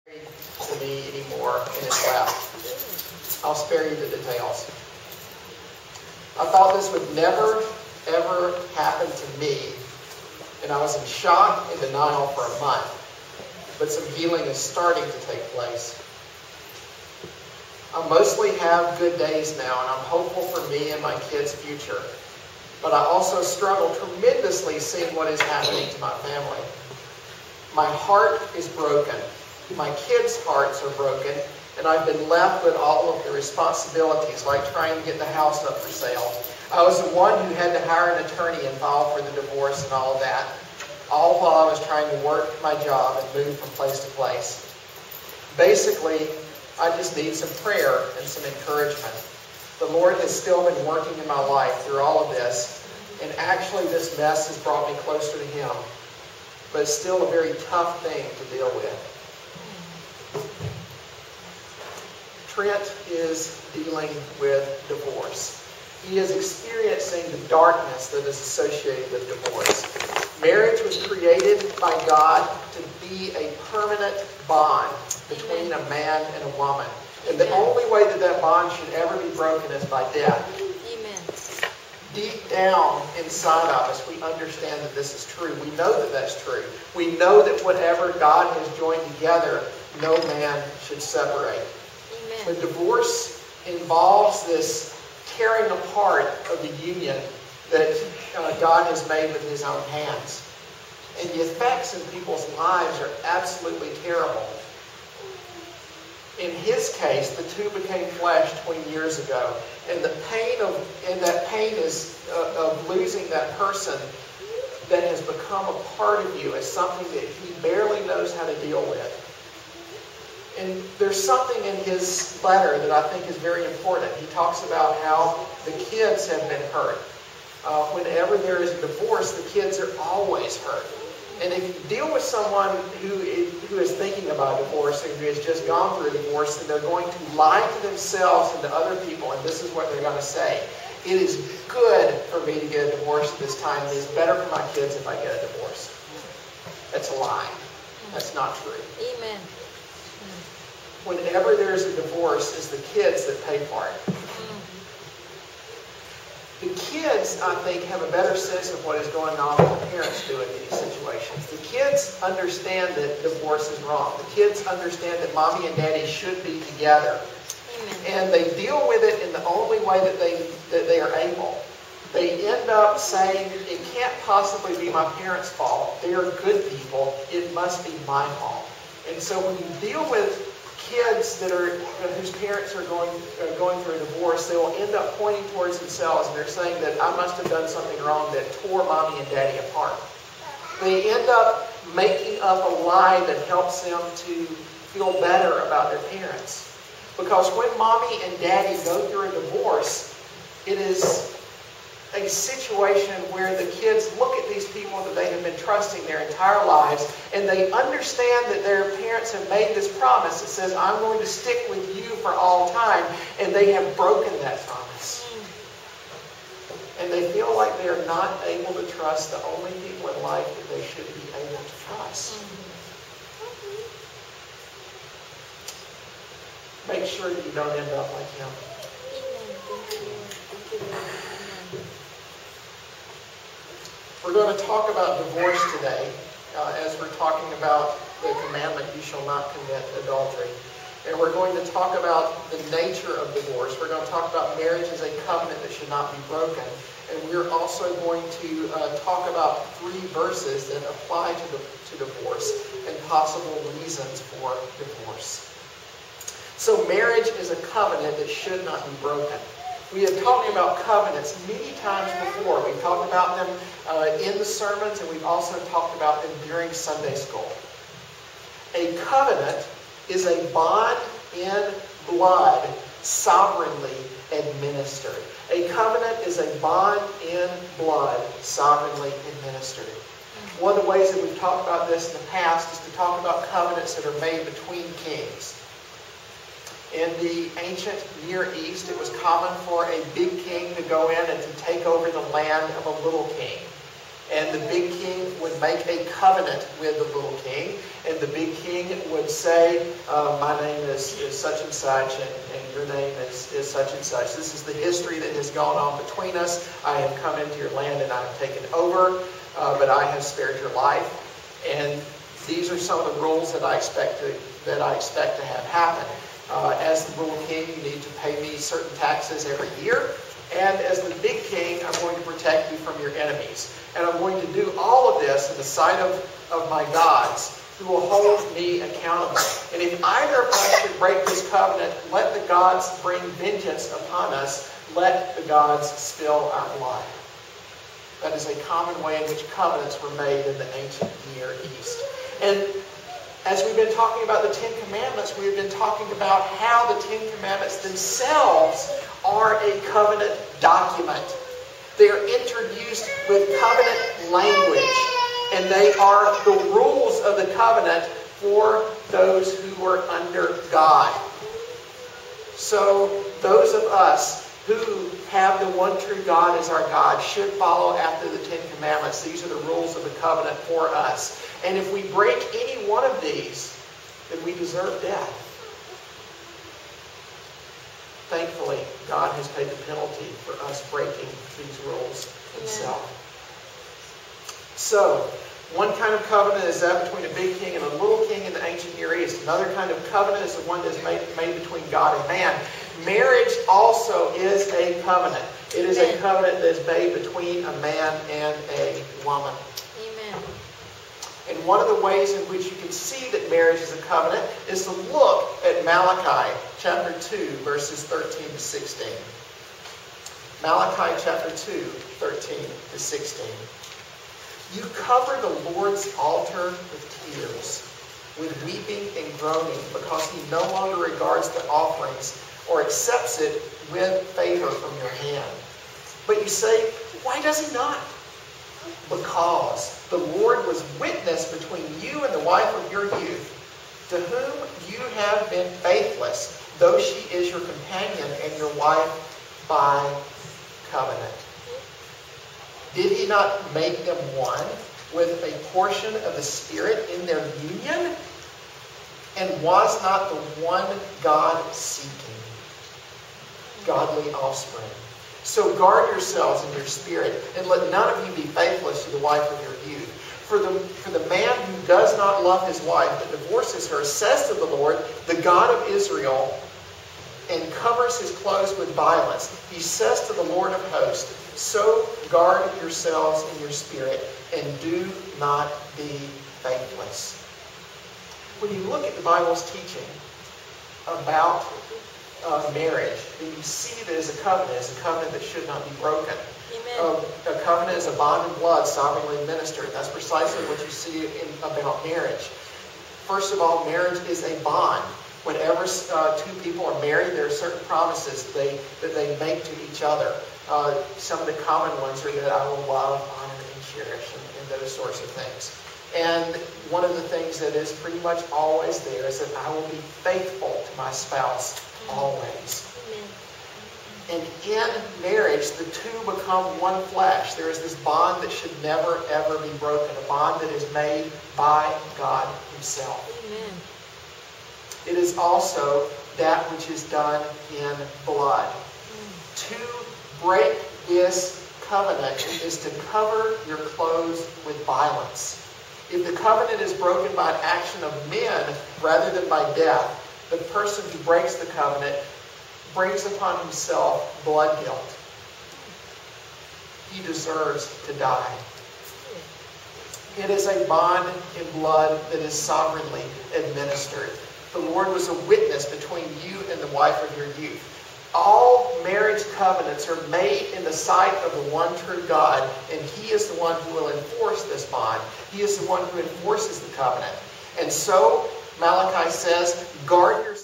to me anymore in his lap. I'll spare you the details. I thought this would never, ever happen to me, and I was in shock and denial for a month. But some healing is starting to take place. I mostly have good days now, and I'm hopeful for me and my kids' future. But I also struggle tremendously seeing what is happening to my family. My heart is broken. My kids' hearts are broken, and I've been left with all of the responsibilities, like trying to get the house up for sale. I was the one who had to hire an attorney and file for the divorce and all of that, all while I was trying to work my job and move from place to place. Basically, I just need some prayer and some encouragement. The Lord has still been working in my life through all of this, and actually this mess has brought me closer to Him. But it's still a very tough thing to deal with. Trent is dealing with divorce. He is experiencing the darkness that is associated with divorce. Marriage was created by God to be a permanent bond between a man and a woman. And the only way that that bond should ever be broken is by death. Amen. Deep down inside of us, we understand that this is true. We know that that's true. We know that whatever God has joined together, no man should separate. Amen. But divorce involves this tearing apart of the union that God has made with His own hands. And the effects in people's lives are absolutely terrible. In his case, the two became flesh 20 years ago. And the pain of losing that person that has become a part of you is something that he barely knows how to deal with. And there's something in his letter that I think is very important. He talks about how the kids have been hurt. Whenever there is a divorce, the kids are always hurt. And if you deal with someone who is thinking about divorce and who has just gone through a divorce, then they're going to lie to themselves and to other people, and this is what they're going to say. It is good for me to get a divorce at this time. It is better for my kids if I get a divorce. That's a lie. That's not true. Amen. Whenever there's a divorce, it's the kids that pay for it. The kids, I think, have a better sense of what is going on than the parents do in these situations. The kids understand that divorce is wrong. The kids understand that mommy and daddy should be together. Amen. And they deal with it in the only way that they are able. They end up saying, it can't possibly be my parents' fault. They are good people. It must be my fault. And so when you deal with kids whose parents are going through a divorce, they will end up pointing towards themselves, and they're saying that I must have done something wrong that tore mommy and daddy apart. They end up making up a lie that helps them to feel better about their parents. Because when mommy and daddy go through a divorce, it is a situation where the kids look at these people that they have been trusting their entire lives, and they understand that their parents have made this promise that says, I'm going to stick with you for all time, and they have broken that promise. And they feel like they are not able to trust the only people in life that they should be able to trust. Make sure you don't end up like him. We're going to talk about divorce today, as we're talking about the commandment, you shall not commit adultery. And we're going to talk about the nature of divorce. We're going to talk about marriage as a covenant that should not be broken. And we're also going to talk about 3 verses that apply to divorce and possible reasons for divorce. So marriage is a covenant that should not be broken. We have talked about covenants many times before. We've talked about them in the sermons, and we've also talked about them during Sunday school. A covenant is a bond in blood sovereignly administered. A covenant is a bond in blood sovereignly administered. One of the ways that we've talked about this in the past is to talk about covenants that are made between kings. In the ancient Near East, it was common for a big king to go in and to take over the land of a little king. And the big king would make a covenant with the little king. And the big king would say, my name is such and such, and your name is such and such. This is the history that has gone on between us. I have come into your land and I have taken over, but I have spared your life. And these are some of the rules that I expect to have happen. As the little king, you need to pay me certain taxes every year. And as the big king, I'm going to protect you from your enemies. And I'm going to do all of this in the sight of my gods, who will hold me accountable. And if either of us should break this covenant, let the gods bring vengeance upon us. Let the gods spill our blood. That is a common way in which covenants were made in the ancient Near East. And as we've been talking about the Ten Commandments, we've been talking about how the Ten Commandments themselves are a covenant document. They are introduced with covenant language, and they are the rules of the covenant for those who are under God. So those of us who have the one true God as our God should follow after the Ten Commandments. These are the rules of the covenant for us. And if we break any one of these, then we deserve death. Thankfully, God has paid the penalty for us breaking these rules himself. So, one kind of covenant is that between a big king and a little king in the ancient Near East. Another kind of covenant is the one that's made between God and man. Marriage also is a covenant. It is a covenant that is made between a man and a woman. Amen. And one of the ways in which you can see that marriage is a covenant is to look at Malachi chapter 2, verses 13 to 16. Malachi chapter 2, 13 to 16. You cover the Lord's altar with tears, with weeping and groaning, because he no longer regards the offerings or accepts it with favor from your hand. But you say, why does he not? Because the Lord was witness between you and the wife of your youth, to whom you have been faithless, though she is your companion and your wife by covenant. Did he not make them one with a portion of the Spirit in their union? And was not the one God seeking godly offspring? So guard yourselves in your spirit, and let none of you be faithless to the wife of your youth. For the man who does not love his wife, but divorces her, says to the Lord, the God of Israel, and covers his clothes with violence. He says to the Lord of hosts, so guard yourselves in your spirit, and do not be faithless. When you look at the Bible's teaching about marriage, then you see that as a covenant that should not be broken. A covenant is a bond of blood sovereignly administered. That's precisely what you see about marriage. First of all, marriage is a bond. Whenever two people are married, there are certain promises that they make to each other. Some of the common ones are that I will love, honor, and cherish, and those sorts of things. And one of the things that is pretty much always there is that I will be faithful to my spouse always. And in marriage, the two become one flesh. There is this bond that should never, ever be broken. A bond that is made by God himself. Amen. It is also that which is done in blood. To break this covenant is to cover your clothes with violence. If the covenant is broken by an action of men rather than by death, the person who breaks the covenant brings upon himself blood guilt. He deserves to die. It is a bond in blood that is sovereignly administered. The Lord was a witness between you and the wife of your youth. All marriage covenants are made in the sight of the one true God, and he is the one who will enforce this bond. He is the one who enforces the covenant. And so, Malachi says, guard yourself.